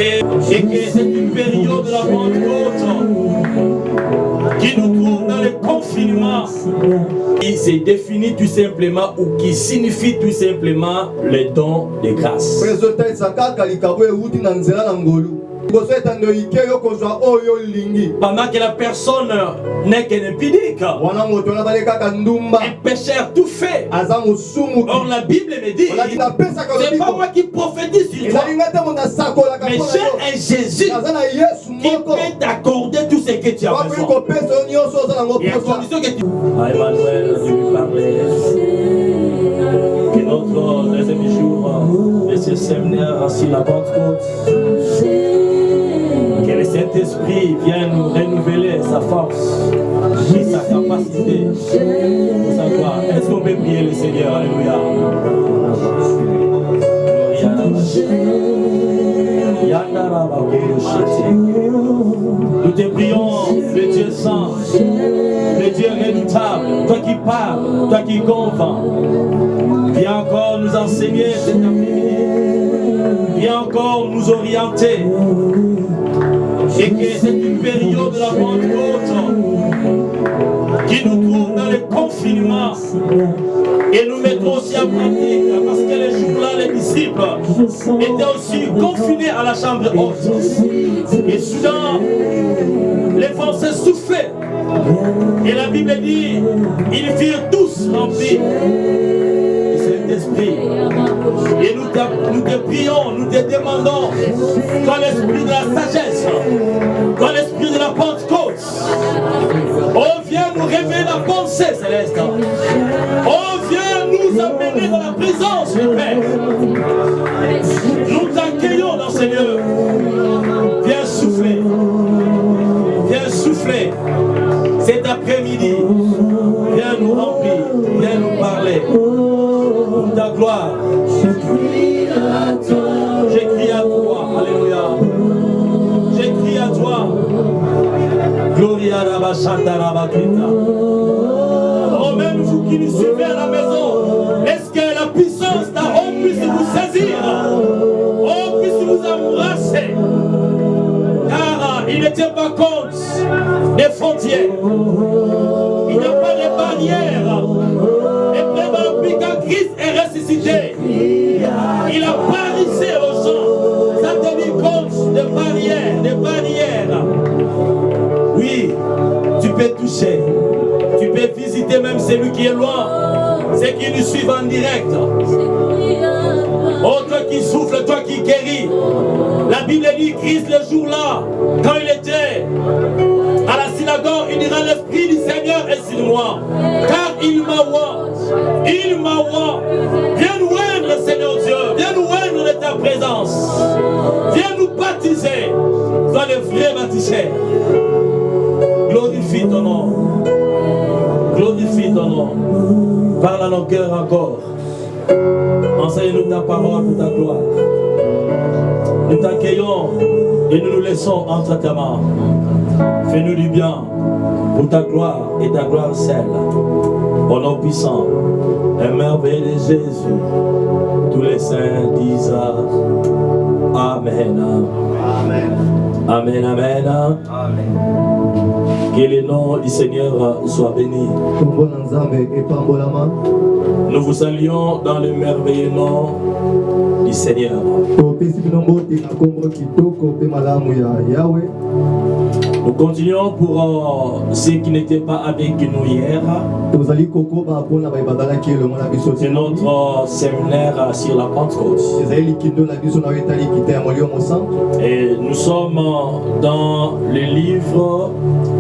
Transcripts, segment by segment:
Et que c'est une période de la Pentecôte qui nous trouve dans le confinement, qui s'est défini tout simplement ou qui signifie tout simplement le don de grâce. Pendant que la personne n'est qu'un impudique, un pécheur tout fait. Or la Bible me dit, c'est pas moi qui prophétise sur toi, mais j'ai un Jésus qui peut t'accorder tout ce que tu as besoin. Et à condition que tu... À Emmanuel de lui parler que notre deuxième jour de ce séminaire sur la Pentecôte, que le Saint-Esprit vienne nous renouveler sa force et sa capacité pour sa gloire. Est-ce qu'on peut prier le Seigneur? Alléluia. Nous te prions, le Dieu saint, le Dieu redoutable, toi qui parles, toi qui convaincs. Viens encore nous enseigner cet après-midi. Viens encore nous orienter. Et que c'est une période de la Pentecôte qui nous trouve dans le confinement. Et nous mettrons aussi en pratique, parce que les jours-là, les disciples étaient aussi confinés à la chambre haute. Et soudain, les vents s'essoufflaient. Et la Bible dit, ils firent tous remplis du Saint-Esprit. Et nous te prions, nous te demandons, dans l'esprit de la sagesse, dans l'esprit de la Pentecôte, oh viens nous révéler la pensée céleste. Oh viens nous amener dans la présence du Père. Nous t'accueillons dans ces lieux. Viens souffler. Viens souffler. Cet après-midi, viens nous remplir, viens nous parler. Pour ta gloire. J'écris à toi. Alléluia. J'écris à toi. Gloria Rabba Shanta Rabba Krita. Oh, même vous qui nous suivez à la maison, est-ce que la puissance d'Aaron puisse vous saisir? Oh, puisse vous embrasser. Car il ne tient pas compte des frontières. Il n'y a pas de barrières. Et vraiment, depuis quand Christ est ressuscité, il a parissé aux gens. Ça tenait compte des barrières. Oui, tu peux toucher. Tu peux visiter même celui qui est loin. Ceux qui nous suivent en direct. Oh, toi qui souffles, toi qui guéris. La Bible dit Christ le jour-là, quand il était à la synagogue, il dira l'Esprit du Seigneur est sur moi. Car il m'a oint. Il m'a oint. Viens nous oindre, Seigneur Dieu. Viens nous oindre de ta présence. Viens nous baptiser dans les vrais baptisés. Glorifie ton nom. Glorifie ton nom. Parle à nos cœurs encore. Enseigne-nous ta parole pour ta gloire. Nous t'accueillons et nous nous laissons entre tes mains. Fais-nous du bien pour ta gloire et ta gloire seule. Au nom puissant et merveilleux de Jésus, tous les saints disent Amen. Amen. Amen, amen. Amen. Que le nom du Seigneur soit béni. Nous vous saluons dans le merveilleux nom du Seigneur. Nous continuons pour ceux qui n'étaient pas avec nous hier. C'est notre séminaire sur la Pentecôte. Et nous sommes dans le livre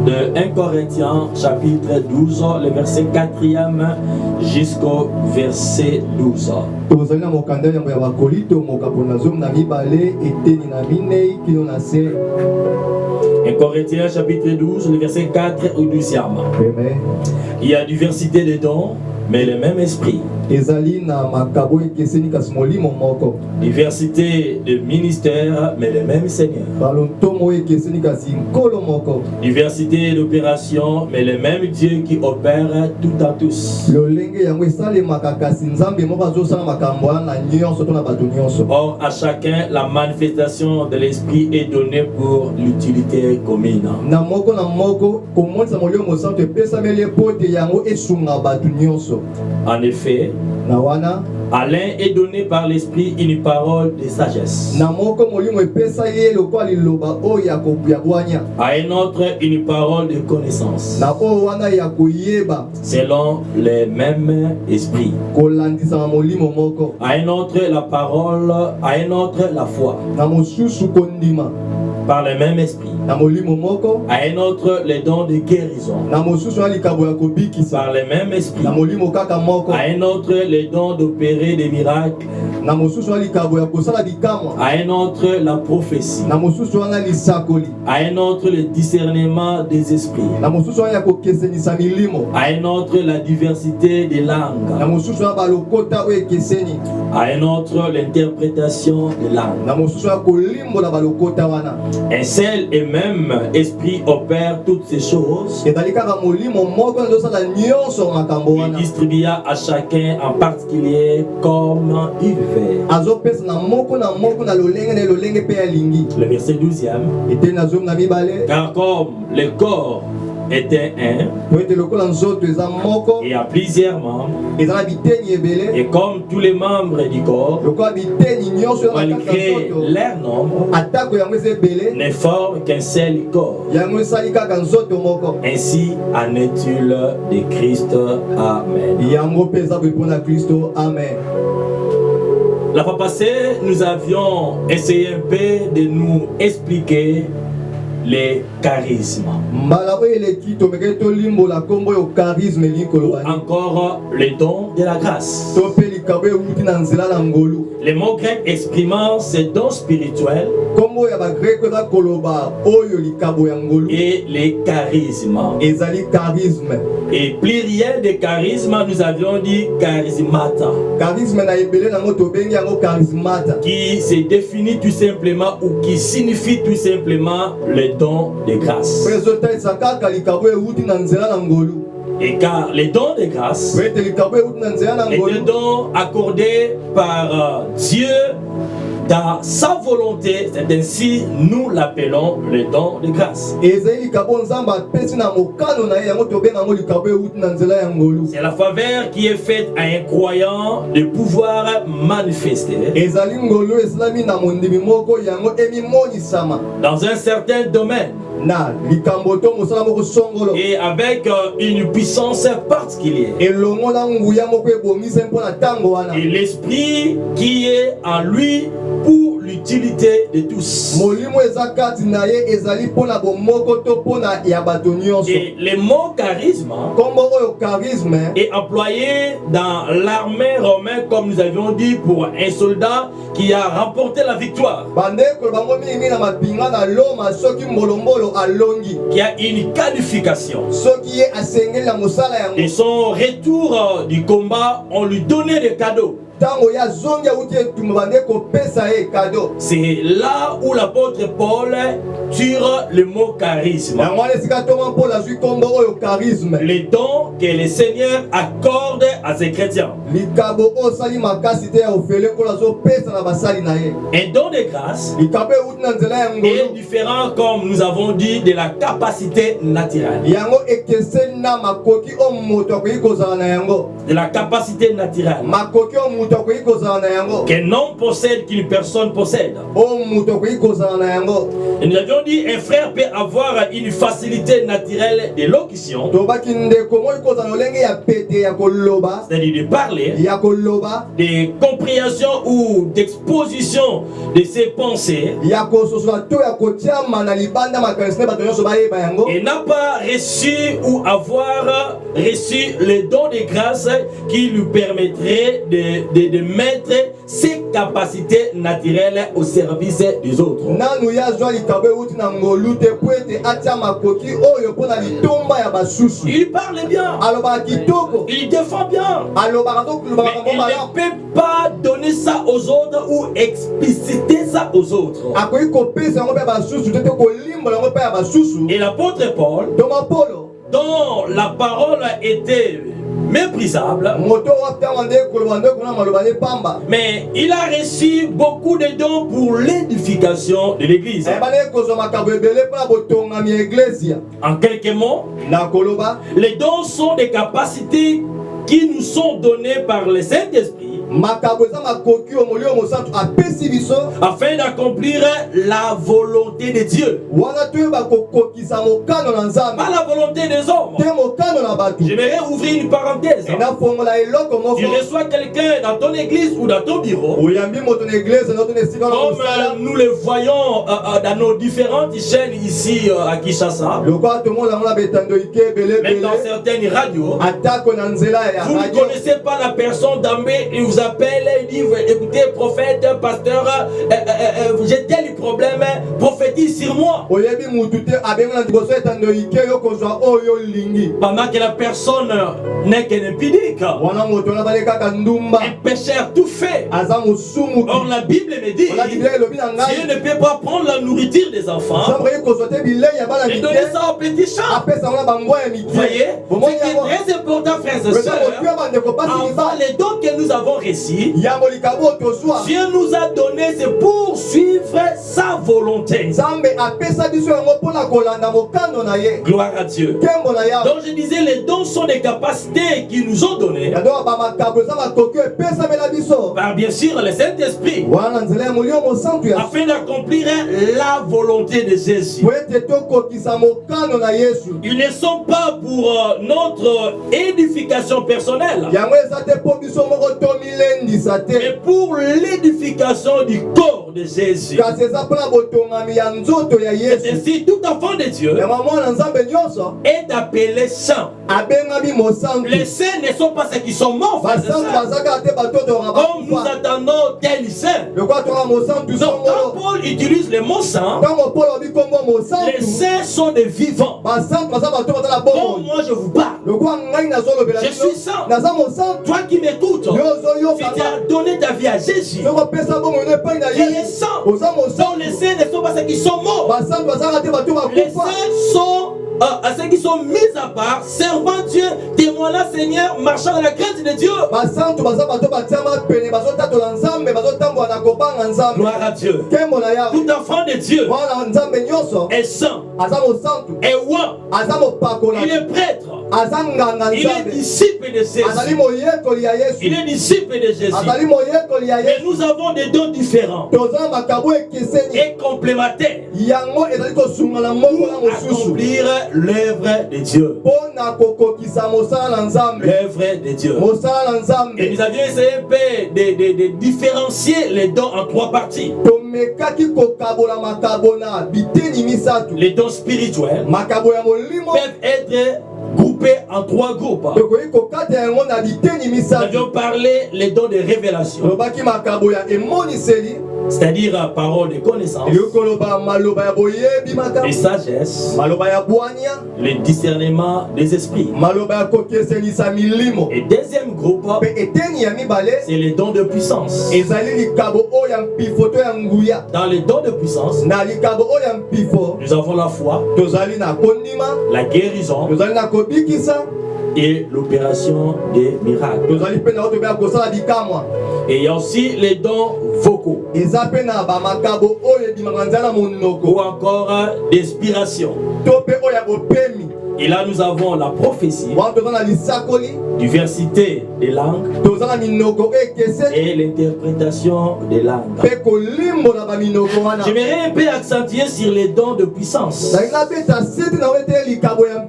de 1 Corinthiens chapitre 12, le verset 4e jusqu'au verset 12. 1 Corinthiens chapitre 12, le verset 4 au 12e. Il y a diversité de dons, mais le même esprit. Diversité de ministères, mais le même Seigneur. Diversité d'opérations, mais le même Dieu qui opère tout en tous. Or, à chacun, la manifestation de l'Esprit est donnée pour l'utilité commune. En effet, à l'un est donné par l'Esprit une parole de sagesse. À un autre, une parole de connaissance. Selon les mêmes esprits. À un autre, la parole. À un autre, la foi. Par le même esprit. À un autre, les dons de guérison. Par le même esprit. À un autre, les dons d'opérer des miracles. À un autre, la prophétie. À un autre, le discernement des esprits. À un autre, la diversité des langues. À un autre, l'interprétation des langues. Un seul et même esprit opère toutes ces choses. Il distribua à chacun en particulier comme il veut. Le verset 12e. Car comme le corps était un, et a plusieurs membres, et comme tous les membres du corps, malgré leur nombre, ne forment qu'un seul corps. Ainsi en est-il de Christ. Amen. La fois passée, nous avions essayé un peu de nous expliquer les charismes. Encore les dons de la grâce. Les mots grecs exprimant ces dons spirituels et les charismes. Et pluriel de charisme, nous avions dit charismata. Qui se définit tout simplement ou qui signifie tout simplement les dons de grâce. Et car les dons de grâce, les dons accordés par Dieu dans sa volonté, c'est ainsi nous l'appelons les dons de grâce. C'est la faveur qui est faite à un croyant de pouvoir manifester dans un certain domaine et avec une puissance particulière. Et l'esprit qui est en lui pour l'utilité de tous. Et le mot charisme est employé dans l'armée romaine, comme nous avions dit, pour un soldat qui a remporté la victoire, qui a une qualification. Et son retour du combat, on lui donnait des cadeaux. C'est là où l'apôtre Paul tire le mot charisme. Les dons que le Seigneur accorde à ses chrétiens. Un don de grâce est différent, comme nous avons dit, de la capacité naturelle. De la capacité naturelle qu'un homme possède, qu'une personne possède. Et nous avions dit, un frère peut avoir une facilité naturelle de locution, c'est-à-dire de parler, de compréhension ou d'exposition de ses pensées, et n'a pas reçu ou avoir reçu le don de grâce qui lui permettrait de mettre ses capacités naturelles au service des autres. Il parle bien. Il défend bien. Mais il ne peut pas donner ça aux autres ou expliciter ça aux autres. Et l'apôtre Paul, dont la parole était méprisable, mais il a reçu beaucoup de dons pour l'édification de l'église. En quelques mots, les dons sont des capacités qui nous sont données par le Saint-Esprit afin d'accomplir la volonté de Dieu, pas la volonté des hommes. J'aimerais ouvrir une parenthèse. Tu reçois quelqu'un dans ton église ou dans ton bureau, comme nous le voyons dans nos différentes chaînes ici à Kinshasa, même dans certaines radios. Vous ne connaissez pas la personne d'Ambé, il vous appelle, il dit écoutez, prophète, pasteur, j'ai tel problème, prophétise sur moi. Pendant que la personne n'est qu'un impudique, un pécheur tout fait. Or la Bible me dit Dieu ne peut pas prendre la nourriture des enfants et donner ça aux petits chats. Vous voyez, c'est très important, frères et sœurs. Enfin, les dons que nous avons reçus, Dieu nous a donné, c'est pour suivre sa volonté. Gloire à Dieu. Donc je disais, les dons sont des capacités qui nous ont données par bien sûr le Saint-Esprit afin d'accomplir la volonté de Jésus. Ils ne sont pas pour notre édification personnelle, mais pour l'édification du corps de Jésus. Et ainsi, tout enfant de Dieu est appelé saint. Les saints ne sont pas ceux qui sont morts, comme nous attendons tel saint. Donc quand Paul utilise le mot saint, les saints sont des vivants. Comme moi je vous parle, je suis saint. Toi qui m'écoutes, si tu as donné ta vie à Jésus, qui est saint. Donc les saints ne sont pas ceux qui sont morts. Les saints sont à ceux qui sont mis à part, servant Dieu, témoignant Seigneur, marchant dans la crainte de Dieu. Gloire à Dieu. Tout enfant de Dieu est saint, est roi, il est prêtre, il est disciple de Jésus. Il est disciple de Jésus. Mais nous avons des dons différents et complémentaires pour accomplir l'œuvre de Dieu. L'œuvre de Dieu. Et nous avions essayé un peu de différencier les dons en trois parties. Les dons spirituels peuvent être groupés en trois groupes. Nous avions parlé les dons de révélation, c'est-à-dire parole de connaissance, et sagesse, le discernement des esprits. Et deuxième groupe, c'est les dons de puissance. Dans les dons de puissance, nous avons la foi, la guérison et l'opération des miracles. Et il y a aussi les dons vocaux ou encore d'inspiration. Et là nous avons la prophétie, diversité des langues et l'interprétation des langues. J'aimerais un peu accentuer sur les dons de puissance,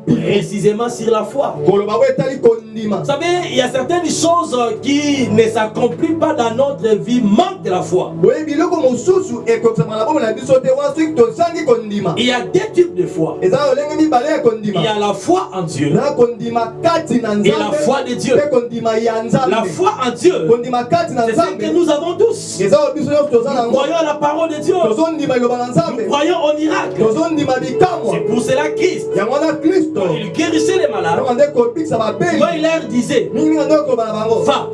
précisément sur la foi. Vous savez, il y a certaines choses qui ne s'accomplissent pas dans notre vie, manque de la foi. Il y a deux types de foi. Il y a la foi en Dieu et la foi de Dieu. La foi en Dieu, c'est ce que nous avons tous. Nous croyons à la parole de Dieu. Nous croyons au miracle. C'est pour cela Christ, quand il guérissait les malades, quand il leur disait, va,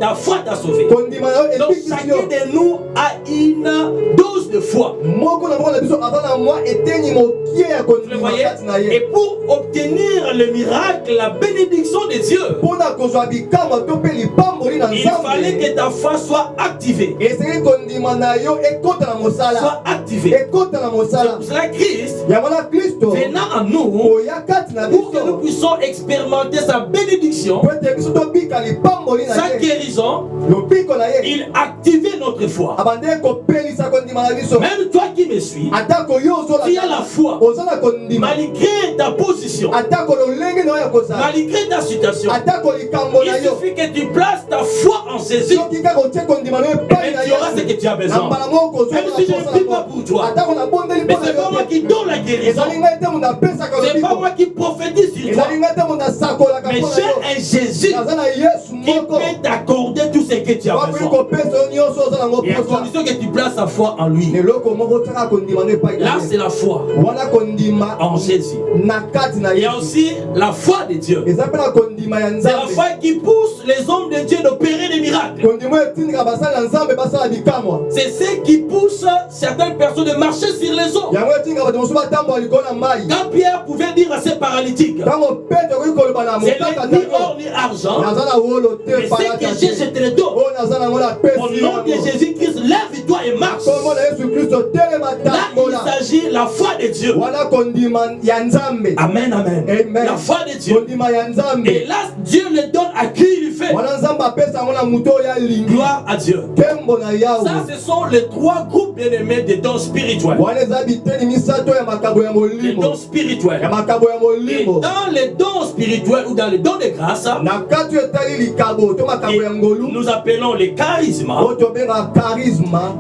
ta foi t'a sauvé. Donc chacun de nous a une dose de foi. Vous voyez? Et pour obtenir le miracle, la bénédiction de Dieu, il fallait que ta foi soit activée. Soit activée. C'est pour cela Christ, venant à nous, pour que nous puissions expérimenter sa bénédiction, sa guérison, il activait notre foi. Même toi qui me suis, tu as la foi. Malgré ta position, malgré ta situation, il suffit que tu places ta foi en Jésus et tu auras ce que tu as besoin. Même si je ne prie pas pour toi, mais c'est pas moi qui donne la guérison, c'est pas moi qui prophétise sur toi, mais j'ai un Jésus qui peut t'accorder tout ce que tu as besoin. Et à condition que tu places ta foi en lui. Là c'est la foi en Jésus. Il y a aussi la foi de Dieu. C'est la foi qui pousse les hommes de Dieu d'opérer des miracles. C'est ce qui pousse certaines personnes de marcher sur les eaux. Quand Pierre pouvait dire à ces paralytiques, c'est ni or ni argent, mais ce que j'ai, je te le donne. Au nom de Jésus-Christ, lève-toi et marche. Là, il s'agit de la foi de Dieu. Amen, amen. La foi de Dieu. Et là, Dieu le donne à qui il fait. Gloire à Dieu. Ça, ce sont les trois groupes bien-aimés des dons spirituels. Les dons spirituels. Et dans les dons spirituels ou dans les dons de grâce, nous appelons les charismes.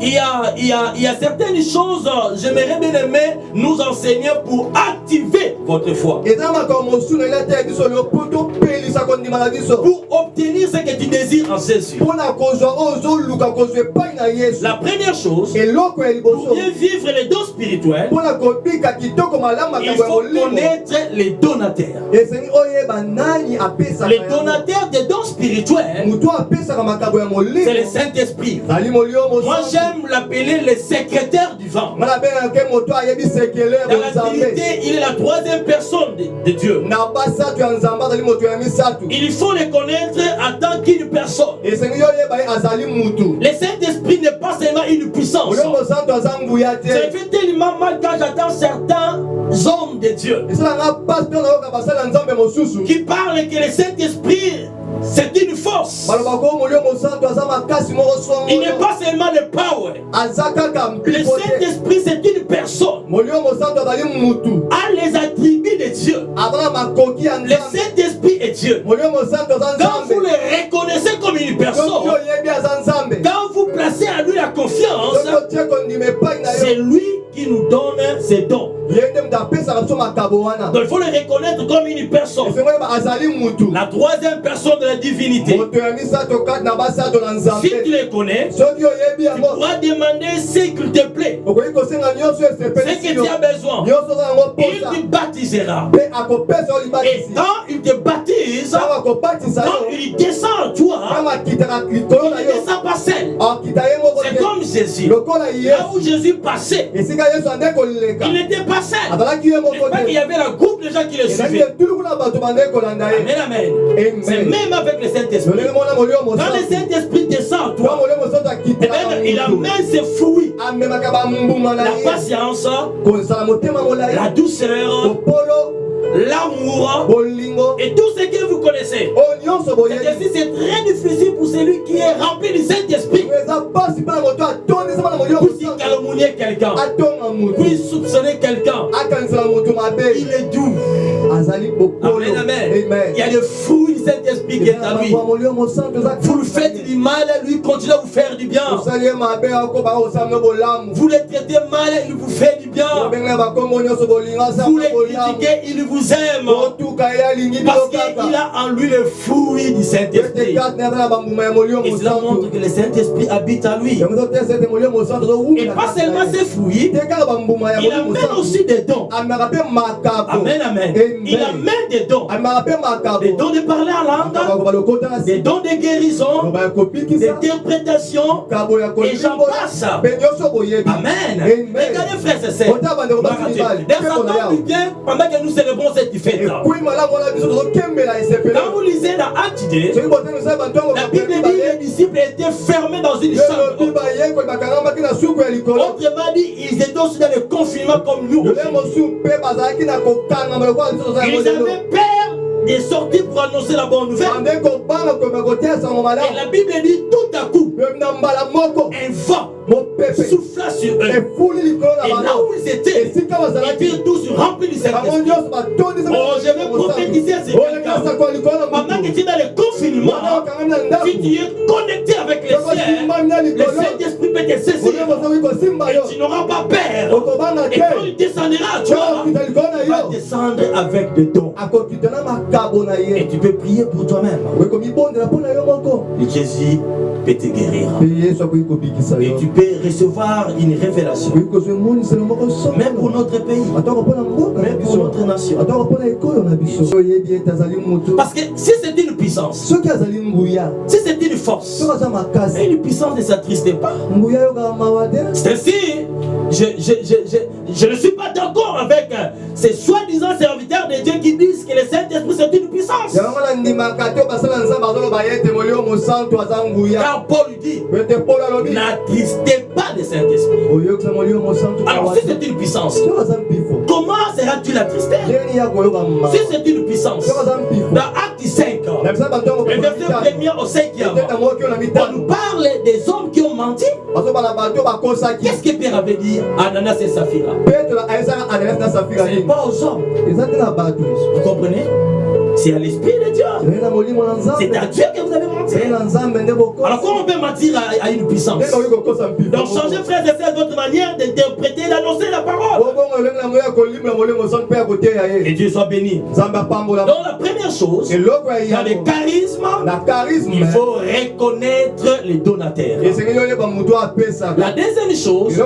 Il y a certaines choses, j'aimerais bien aimer nous enseigner pour activer votre foi. Pour obtenir ce que tu désires en Jésus. La première chose, pour bien vivre les dons spirituels, il faut connaître les donataires. Les donataires des dons spirituels, c'est le Saint-Esprit. Moi j'aime l'appeler le secrétaire du vent. Dans la vérité, il est la troisième personne de Dieu. Il faut le connaître en tant qu'une personne. Le Saint-Esprit n'est pas seulement une puissance. C'est fait tellement mal quand j'attends certains hommes de Dieu qui parlent que le Saint-Esprit c'est une force. Il n'est pas seulement le power. Le Saint-Esprit c'est une personne. A les attributs de Dieu. Le Saint-Esprit est Dieu. Quand vous le reconnaissez comme une personne, quand vous placez à lui la confiance, c'est lui qui nous donne ses dons. Donc il faut le reconnaître comme une personne. La troisième personne de la divinité. Si tu le connais, tu pourras demander ce qu'il te plaît, ce que tu as besoin. Il te baptisera. Et quand il te baptise, quand il descend en toi, il ne descend pas seul. C'est comme Jésus. Là où Jésus passait, il n'était pas seul. C'est pas qu'il y avait un groupe de gens qui le suivaient. Amen, amen. C'est même avec le Saint-Esprit. Quand le Saint-Esprit descend en toi, il amène ses fruits. La patience, la douceur, l'amour et tout ce que vous connaissez. C'est très difficile pour celui qui est rempli du Saint-Esprit. Pour calomnier quelqu'un, pour soupçonner quelqu'un. Il est doux. Amen, amen. Il y a le fruit du Saint-Esprit qui est à lui. Vous lui faites du mal, lui continue à vous faire du bien. Vous les traitez mal, il vous fait du bien. Vous les critiquez, il vous aime. Parce qu'il a en lui le fruit du Saint-Esprit. Et cela montre que le Saint-Esprit habite à lui. Et pas seulement ses fruits, il amène aussi des dons. Amen, amen. Il amène des dons. Des dons de parler en langue, des dons de guérison, d'interprétation, et j'en passe. Amen. Regardez, frères et sœurs, Satan du bien pendant que nous célébrons cette fête. Quand vous lisez dans Actes 2, la Bible dit que les disciples étaient fermés dans une chambre. Autrement dit, ils étaient aussi dans le confinement comme nous. Ils avaient peur de sortir pour annoncer la bonne nouvelle. Et la Bible dit tout à coup, un vent souffla sur eux. Et là où ils étaient, ils étaient tous remplis du Saint-Esprit. Oh, je vais prophétiser à ces quelqu'un. Pendant que tu es dans le confinement, si tu es connecté avec les cieux, le Saint-Esprit peut te saisir. Et tu n'auras pas peur. Et quand il descendra à toi, il va descendre avec des dons. Et tu peux prier pour toi-même. Et Jésus peut te guérir. Et tu peux recevoir une révélation. Même pour notre pays. Même pour notre nation. Parce que si c'est une puissance, si c'est une force, et une puissance ne s'attriste pas. C'est ainsi. Je ne suis pas d'accord avec ces soi-disant serviteurs de Dieu qui disent que le Saint-Esprit c'est une puissance. Car Paul dit, n'attristez pas le Saint-Esprit. Alors si c'est une puissance, comment sera-t-il attristé? Si c'est une puissance, dans Acte 5, le verset 1er au 5e, on nous parle des hommes qui ont menti. Qu'est-ce que Pierre avait dit à Ananias et Saphira? Ce n'est pas aux hommes. Vous comprenez? C'est à l'Esprit de Dieu. C'est à Dieu que vous avez menti. Alors comment on peut mentir à une puissance? Donc changez, frères et sœurs, votre manière d'interpréter et d'annoncer la parole. Et Dieu soit béni. Donc la première chose, dans le charisme, il faut reconnaître les donataires. La deuxième chose,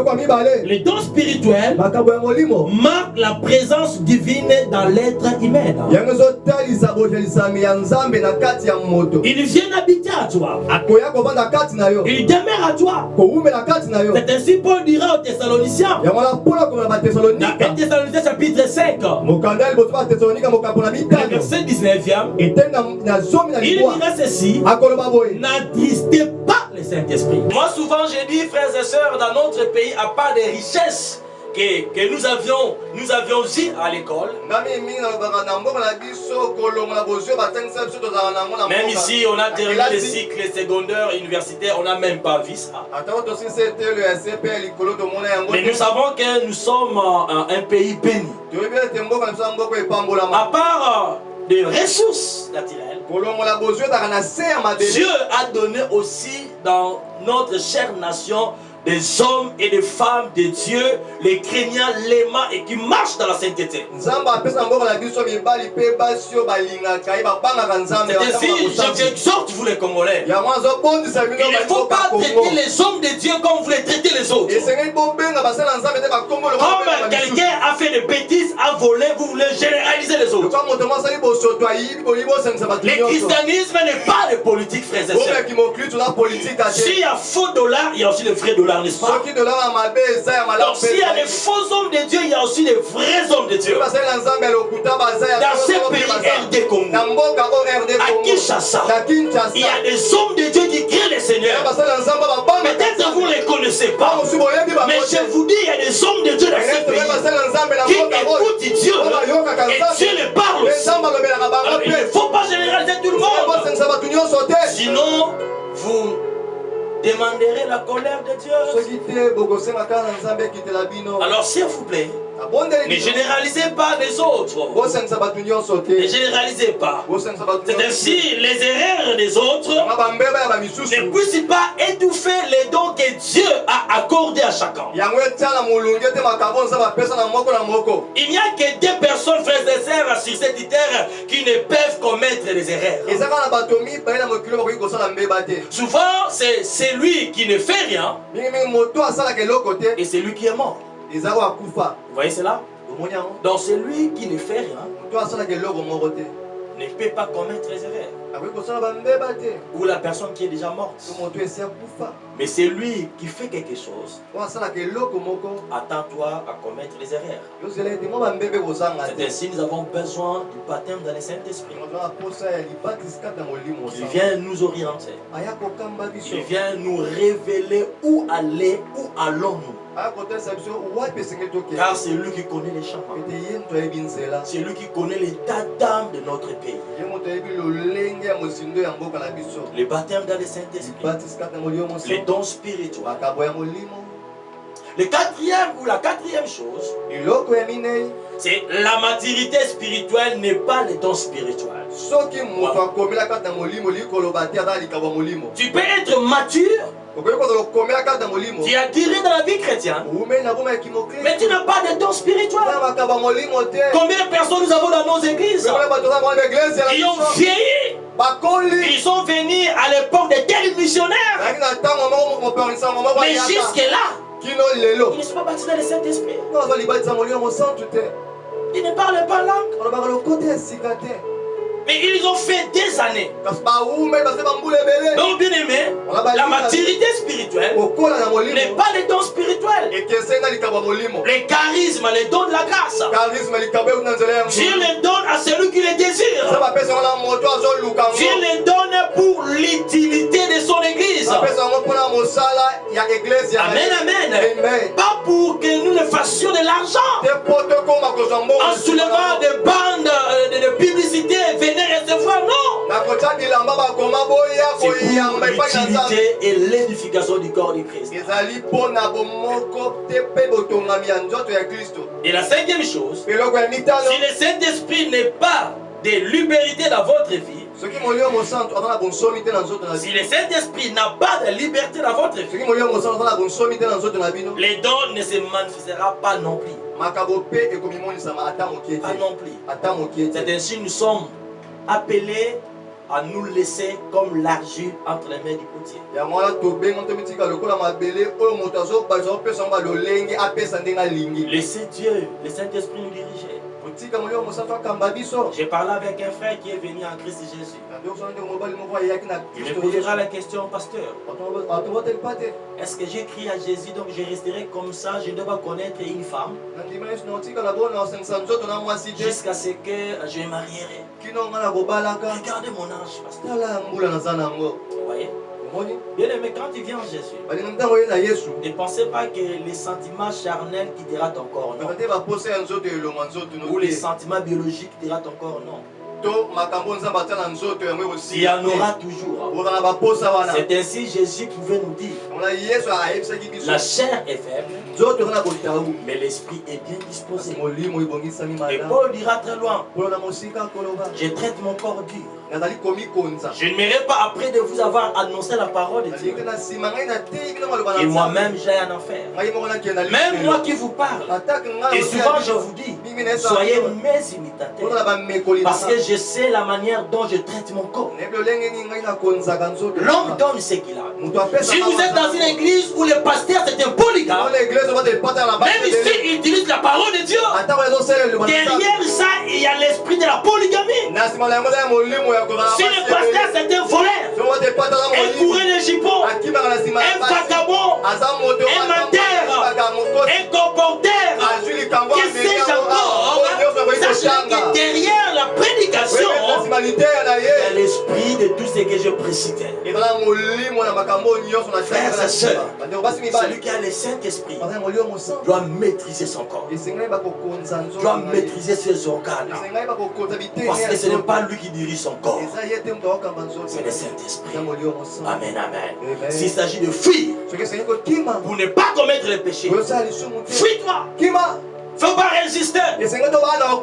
les dons spirituels marquent la présence divine dans l'être humain. Ils viennent habiter à toi. Ils demeurent à toi. C'est ainsi Paul dira aux Thessaloniciens. Dans 1 Thessaloniciens chapitre 5, le verset 19e, il dira ceci: n'attristez pas le Saint-Esprit. Moi souvent je dis, frères et sœurs, dans notre pays, à part des richesses que nous avions aussi à l'école. Même ici, on a terminé le cycle secondaire, universitaire, on n'a même pas vu ça. Mais nous savons que nous sommes un pays béni. À part des ressources naturelles, Dieu a donné aussi dans notre chère nation des hommes et des femmes de Dieu, les craignants, l'aimant et qui marchent dans la sainteté. C'est ainsi, j'exhorte vous les Congolais. Il ne faut pas traiter les hommes de Dieu comme vous les traitez les autres. Comme quelqu'un a fait des bêtises, a volé, vous voulez généraliser les autres. Le christianisme n'est pas de politique, frères et sœurs. S'il y a faux dollars, il y a aussi de vrais dollars, n'est-ce pas? Donc s'il y a des faux hommes de Dieu, il y a aussi des vrais hommes de Dieu. Dans ce pays RD Congo, à Kinshasa, il y a des hommes de Dieu qui crient le Seigneur. Peut-être vous ne les connaissez pas, mais je vous dis, il y a des hommes de Dieu dans ce pays qui écoutent Dieu et Dieu les parle aussi. Alors, il ne faut pas généraliser tout le monde, sinon vous demanderez la colère de Dieu. Alors s'il vous plaît, Ne généralisez pas les autres. Ne généralisez pas. C'est ainsi, les erreurs des autres ne puissent pas étouffer les dons que Dieu a accordés à chacun. Il n'y a que deux personnes, frères et sœurs, sur cette terre qui ne peuvent commettre des erreurs. Souvent, c'est celui qui ne fait rien et c'est lui qui est mort. Vous voyez cela? Donc celui qui ne fait rien ne peut pas commettre les erreurs. Ou la personne qui est déjà morte. Mais c'est lui qui fait quelque chose. Attends-toi à commettre les erreurs. C'est ainsi nous avons besoin du baptême dans le Saint-Esprit. Il vient nous orienter. Il vient nous révéler où aller, où allons-nous. Car c'est lui qui connaît les chemins. C'est lui qui connaît l'état d'âme de notre pays. Le baptême dans le Saint-Esprit. Les dons spirituels. Le quatrième ou la quatrième chose, c'est la maturité spirituelle n'est pas le don spirituel. Tu peux être mature, tu as duré dans la vie chrétienne, mais tu n'as pas de don spirituel. Combien de personnes nous avons dans nos églises qui ont vieilli? Ils sont venus à l'époque des tels missionnaires, mais jusque-là, ils ne sont pas baptisés dans le Saint-Esprit. Ils ne parlent pas langue. Mais ils ont fait des années. Donc bien aimé, la maturité spirituelle n'est pas les dons spirituels. Les charismes, les dons de la grâce, Dieu les donne à celui qui les désire. Dieu les donne pour l'utilité de son église. Amen, amen. Pas pour que nous ne fassions de l'argent en soulevant des bandes de publicité. Recevoir, non. C'est pour l'utilité et l'édification du corps du Christ. Et la cinquième chose, si le Saint-Esprit n'est pas de liberté dans votre vie, si le Saint-Esprit n'a pas de liberté dans votre vie, les dons ne se manifestera pas non plus. Pas non plus. C'est ainsi nous sommes appelés à nous laisser comme l'argile entre les mains du potier. Laissez Dieu, le Saint-Esprit nous diriger. J'ai parlé avec un frère qui est venu en Christ Jésus. Il me posera la question, pasteur. Est-ce que j'ai crié à Jésus, donc je resterai comme ça, je ne dois pas connaître une femme jusqu'à ce que je me marierai? Regardez mon âge, pasteur. Vous voyez? Bien aimé, quand tu viens en Jésus, ne pensez pas que les sentiments charnels qui dira ton corps, non. Ou les sentiments biologiques qui dira ton corps, non. Il y en aura toujours. C'est ainsi Jésus pouvait nous dire: la chair est faible, mais l'esprit est bien disposé. Et Paul dira très loin: je traite mon corps dur. Je ne m'irai pas après de vous avoir annoncé la parole de Dieu et moi-même j'aille en enfer. Même moi qui vous parle, et souvent je vous dis, soyez mes imitateurs, parce que je sais la manière dont je traite mon corps. L'homme donne ce qu'il a. Si vous êtes dans une église où le pasteur c'est un polygame, même ici il utilise la parole de Dieu, derrière ça il y a l'esprit de la polygamie. Si le pasteur c'est un voleur, un coureur de jupons, un vagabond, un menteur, un comporteur, que sais-je encore, sachez que derrière la prédication, il y a l'esprit de tout ce que je précitais. Frères et sœurs, celui qui a le Saint-Esprit doit maîtriser son corps, doit maîtriser ses organes, parce que ce n'est pas lui qui dirige son corps, c'est le Saint-Esprit. Amen, amen. S'il s'agit de fuir pour ne pas commettre le péché, fuis-toi. Il ne faut pas résister.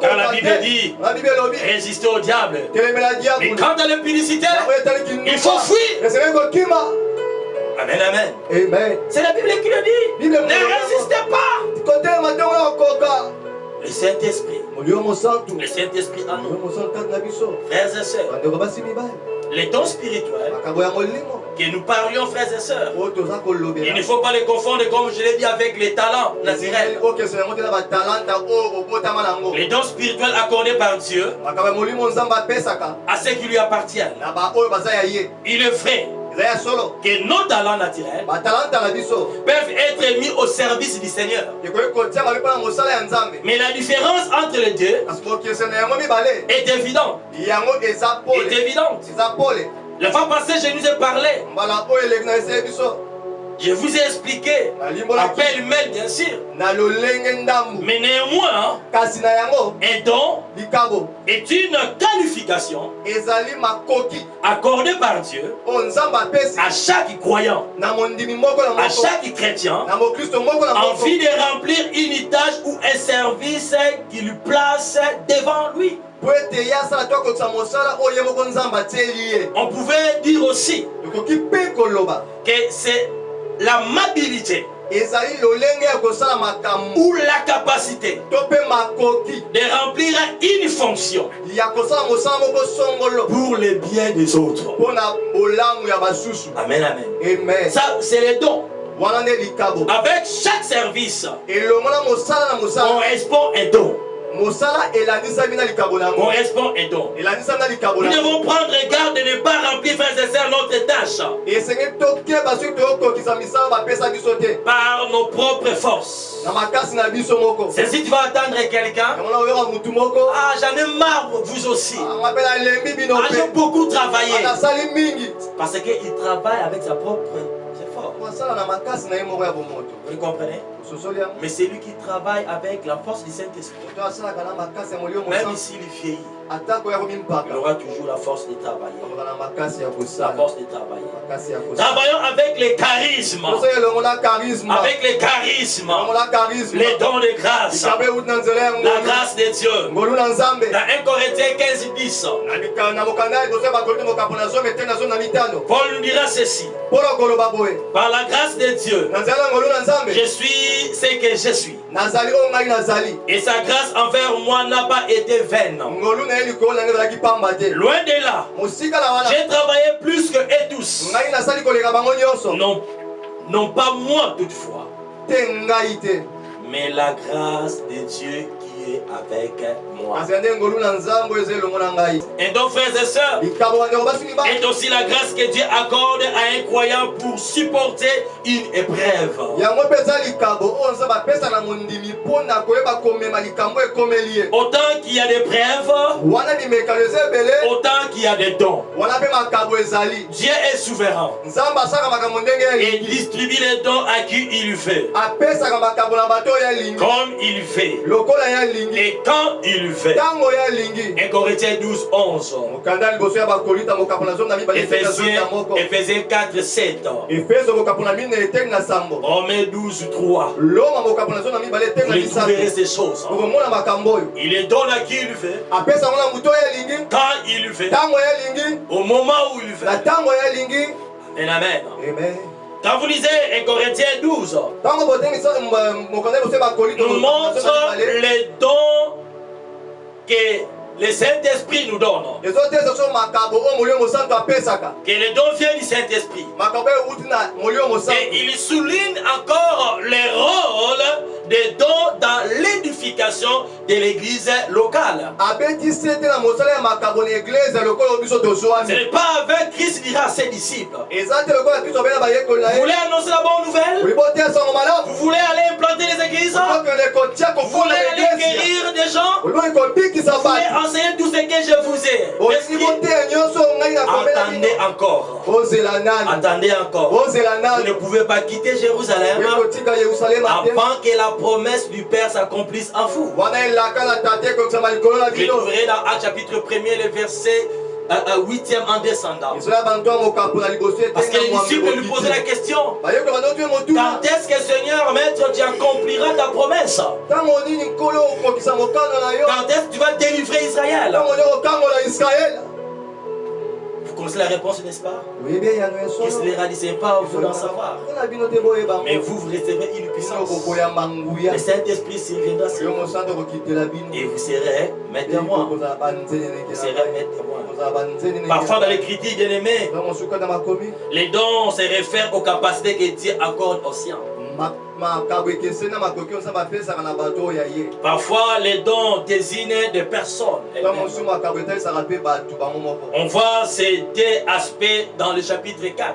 Car la Bible dit, résister au diable. Mais quant à l'impudicité, il faut fuir. Amen, amen. Amen. C'est la Bible qui le dit. Ne résistez pas. Le Saint-Esprit. Le Saint-Esprit en nous. Frères et sœurs. Les dons spirituels que nous parlions, frères et sœurs, il ne faut pas les confondre, comme je l'ai dit, avec les talents naturels. Les dons spirituels accordés par Dieu à ceux qui lui appartiennent. Il est vrai que nos talents naturels peuvent être mis au service du Seigneur. Mais la différence entre les deux est évidente. Est évidente. La fois passée, je nous ai parlé. Je vous ai expliqué. Appel mail, bien sûr. Mais néanmoins, un don est une qualification accordée par Dieu à chaque croyant, à chaque chrétien, en vue de remplir une tâche ou un service qui lui place devant lui. On pouvait dire aussi que c'est la mobilité ou la capacité de remplir une fonction pour le bien des autres. Amen, amen. Ça, c'est les dons. Avec chaque service, correspond un don. Correspond un don. Nous devons prendre garde de ne pas remplir, frères et sœurs, notre tâche par nos propres forces. C'est si tu vas attendre quelqu'un, ah, j'en ai marre, vous aussi. Ah, j'ai beaucoup travaillé. Parce qu'il travaille avec sa propre force. Vous comprenez? Mais c'est lui qui travaille avec la force du Saint-Esprit. Même s'il vieillit, il aura toujours la force de travailler. La force de travailler. Travaillons avec les charismes. Avec les charismes. Les dons de grâce. La grâce de Dieu. Dans 1 Corinthiens 15:10. Paul nous dira ceci. Par la grâce de Dieu, je suis ce que je suis. Et sa grâce envers moi n'a pas été vaine. Loin de là. J'ai travaillé plus que eux tous. Non pas moi toutefois, mais la grâce de Dieu qui est avec moi. Et donc, frères et sœurs, est aussi la grâce que Dieu accorde à un croyant pour supporter une épreuve. Autant qu'il y a des épreuves, autant qu'il y a des dons. Dieu est souverain. Et il distribue les dons à qui il veut. Comme il veut. Et quand il veut. 1 Corinthiens 12:11. Éphésiens 4:7. Romains 12:3. Vous trouverez ces choses. Il les donne à qui il veut. Quand il veut. Au moment où il veut. Amen, amen. Quand vous lisez 1 Corinthiens 12, nous montre les dons que le Saint-Esprit nous donne. Que les dons viennent du Saint-Esprit. Et il souligne encore les rôles des dons dans l'édification de l'église locale. Ce n'est pas avec Christ dira à ses disciples. Vous voulez annoncer la bonne nouvelle? Vous voulez aller implanter les églises? Vous voulez aller guérir des gens? Vous voulez enseigner tout ce que je vous ai? Attendez encore. Attendez encore. Vous ne pouvez pas quitter Jérusalem avant que la promesse du Père s'accomplisse en vous. Vous trouverez dans Actes chapitre 1er le verset 8e en descendant. Parce que les disciples lui posaient la question: quand est-ce que Seigneur, Maître, tu accompliras accomplira ta promesse? Quand est-ce que tu vas délivrer Israël? Vous connaissez la réponse, n'est-ce pas? Qu'est-ce qu'il a dit? Ce n'est pas vous d'en savoir. Mais vous, vous recevrez une puissance. Le Saint-Esprit s'y viendra sur vous. Et vous serez maître de moi. Vous serez maître de moi. Parfois dans l'écriture, bien aimé, les dons se réfèrent aux capacités que Dieu accorde aux siens. Parfois les dons désignent des personnes. On voit ces deux aspects dans le chapitre 4.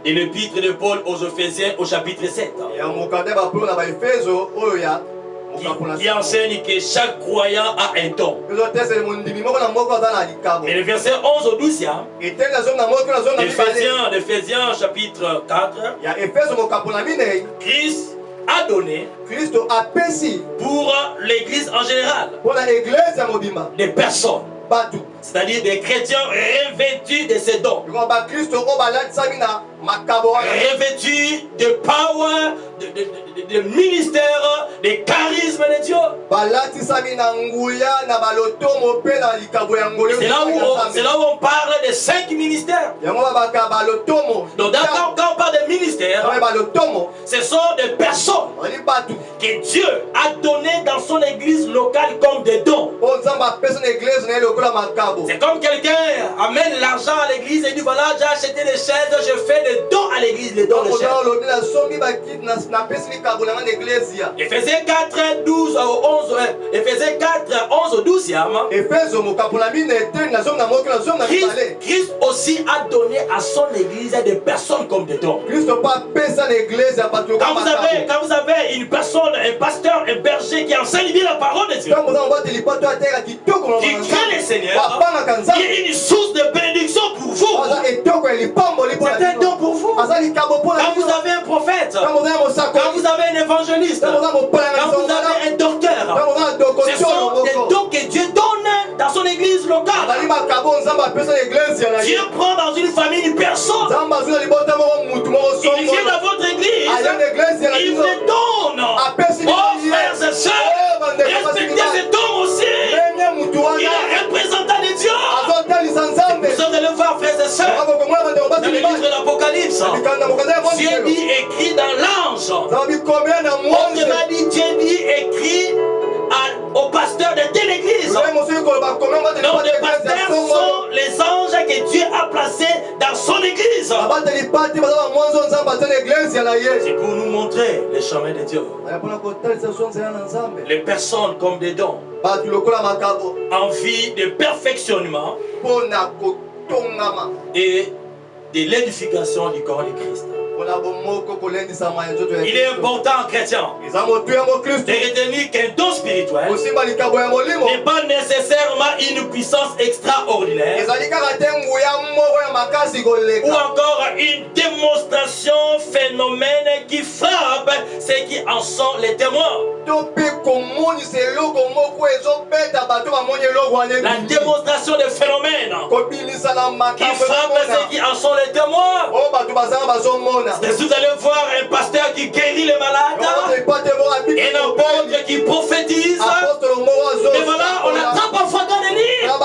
Et l'épître de Paul aux Éphésiens au chapitre 7. Qui enseigne que chaque croyant a un don. Et le verset 11 au 12, Éphésiens chapitre 4, Christ a donné pour l'église en général des personnes, c'est-à-dire des chrétiens revêtus de ces dons, revêtus de power, de ministère, de charisme de Dieu. C'est là où on parle des 5 ministères. Donc quand on parle de ministères, ce sont des personnes que Dieu a données dans son église locale comme des dons. C'est comme quelqu'un amène l'argent à l'église et dit voilà, j'ai acheté des chaises, je fais des dons à l'église, les dons de chaises. Éphésiens 4, 12 au 11, Éphésiens 4, 11 au 12. Christ aussi a donné à son église des personnes comme des dons. Quand vous avez une personne, un pasteur, un berger qui enseigne bien la parole de Dieu, qui craint le Seigneur, il y a une source de bénédiction pour vous. C'est un don pour vous. Quand vous avez un prophète, quand vous avez un évangéliste, quand vous avez un docteur, ce sont des dons que Dieu donne dans son église locale. Dieu prend dans une famille une personne, il vient dans votre église, il vous donne. Oh frères et sœurs, respectez ce don aussi. Il est représentant de Dieu. Vous allez voir, frères et sœurs, dans le livre de l'Apocalypse, Dieu dit écrit dans l'ange. On m'a dit Dieu dit écrit au pasteur de telle église. Donc les pasteurs sont les anges que Dieu a placés dans son église. C'est pour nous montrer les chemins de Dieu. Les personnes comme des dons en vie de perfectionnement et de l'édification du corps de Christ. Il est important, chrétien, de retenir qu'un don spirituel n'est pas nécessairement une puissance extraordinaire ou encore une démonstration phénomène qui frappe ceux qui en sont les témoins. La démonstration de phénomènes qui frappe ceux qui en sont les témoins. Vous allez voir un pasteur qui guérit les malades, et un apôtre qui prophétise. Et voilà, on attrape parfois dans les livres.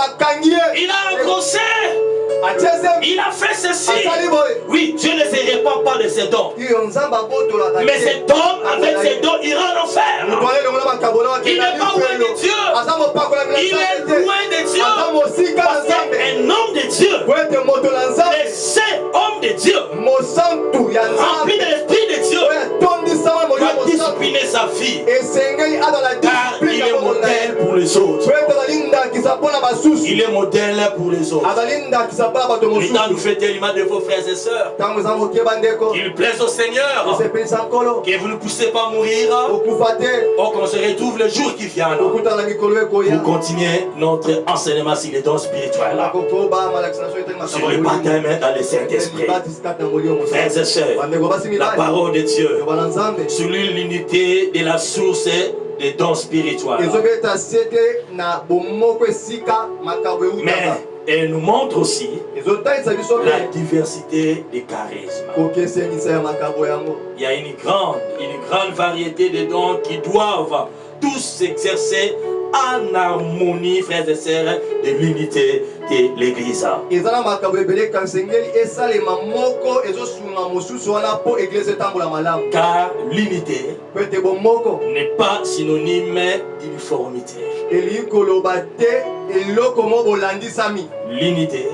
Il a engrossé. Il a fait ceci. Oui, Dieu ne se répand pas de ses dons. Mais cet homme, avec ses dons, ira en enfer. Il n'est pas loin de Dieu. Il est loin de Dieu. Parce qu'un homme de Dieu, le saint homme de Dieu, rempli de l'esprit de Dieu, doit discipliner sa vie, car il est modèle pour les autres. Il est modèle pour les autres. Et quand nous fêtons l'image de vos frères et sœurs, qu'il plaise au Seigneur, que vous ne poussez pas à mourir, qu'on se retrouve le jour qui vient pour continuer notre enseignement sur les dons spirituels, sur le baptême dans le Saint-Esprit. Frères et sœurs, la parole de Dieu sur l'unité de la source des dons spirituels. Mais Et elle nous montre aussi la diversité des charismes. Il y a une grande variété de dons qui doivent tous s'exercer en harmonie, frères et sœurs, de l'unité de l'Église. Car l'unité n'est pas synonyme d'uniformité. L'unité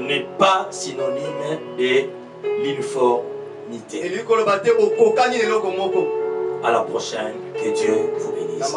n'est pas synonyme de l'uniformité. À la prochaine, que Dieu vous bénisse.